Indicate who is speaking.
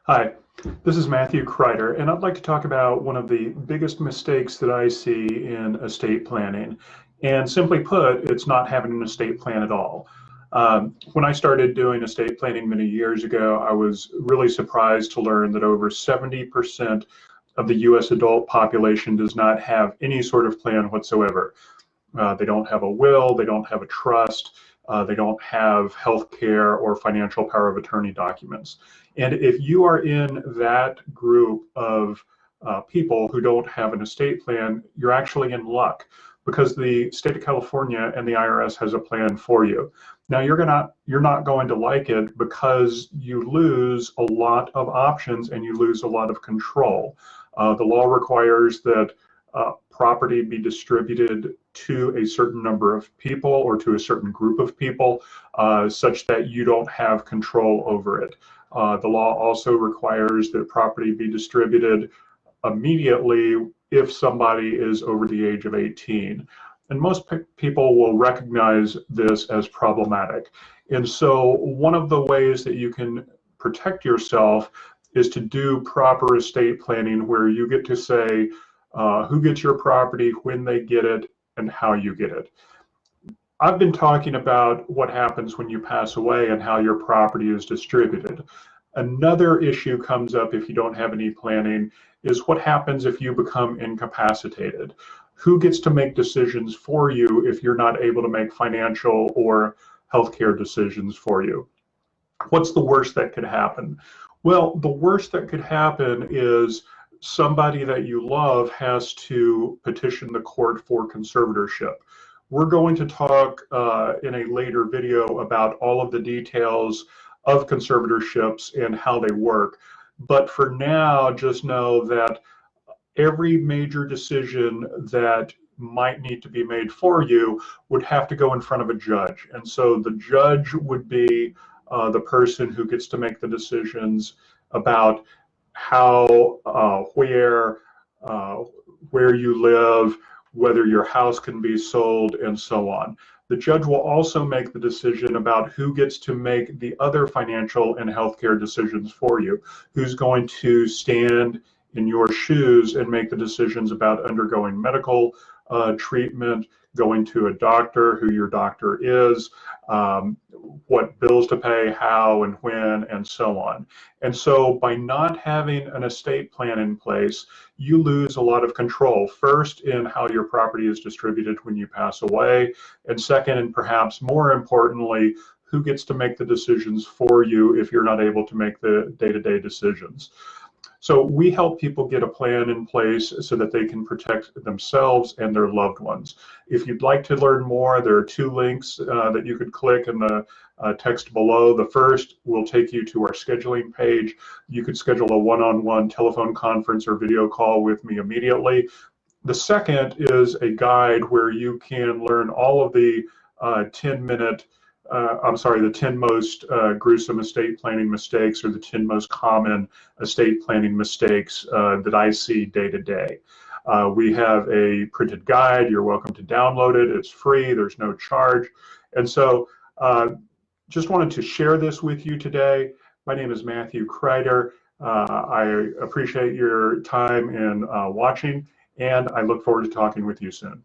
Speaker 1: Hi, this is Matthew Crider, and I'd like to talk about one of the biggest mistakes that I see in estate planning. And simply put, it's not having an estate plan at all. When I started doing estate planning many years ago, I was really surprised to learn that over 70% of the US adult population does not have any sort of plan whatsoever. They don't have a will, they don't have a trust, they don't have health care or financial power of attorney documents. And if you are in that group of people who don't have an estate plan, you're actually in luck because the state of California and the IRS has a plan for you. Now you're not going to like it because you lose a lot of options and you lose a lot of control. The law requires that property be distributed to a certain number of people or to a certain group of people such that you don't have control over it. The law also requires that property be distributed immediately if somebody is over the age of 18. And most people will recognize this as problematic. And so one of the ways that you can protect yourself is to do proper estate planning where you get to say who gets your property, when they get it, and how you get it. I've been talking about what happens when you pass away and how your property is distributed. Another issue comes up if you don't have any planning is what happens if you become incapacitated. Who gets to make decisions for you if you're not able to make financial or healthcare decisions for you? What's the worst that could happen? Well, the worst that could happen is somebody that you love has to petition the court for conservatorship. We're going to talk in a later video about all of the details of conservatorships and how they work. But for now, just know that every major decision that might need to be made for you would have to go in front of a judge. And so the judge would be the person who gets to make the decisions about how, where you live, whether your house can be sold, and so on. The judge will also make the decision about who gets to make the other financial and healthcare decisions for you, who's going to stand in your shoes and make the decisions about undergoing medical treatment, going to a doctor, who your doctor is, what bills to pay, how and when, and so on. And so by not having an estate plan in place, you lose a lot of control. First, in how your property is distributed when you pass away, and second, and perhaps more importantly, who gets to make the decisions for you if you're not able to make the day-to-day decisions. So we help people get a plan in place so that they can protect themselves and their loved ones. If you'd like to learn more, there are two links that you could click in the text below. The first will take you to our scheduling page. You could schedule a one-on-one telephone conference or video call with me immediately. The second is a guide where you can learn all of the 10 most gruesome estate planning mistakes, or the 10 most common estate planning mistakes that I see day to day. We have a printed guide. You're welcome to download it. It's free. There's no charge. And so just wanted to share this with you today. My name is Matthew Crider. I appreciate your time in watching, and I look forward to talking with you soon.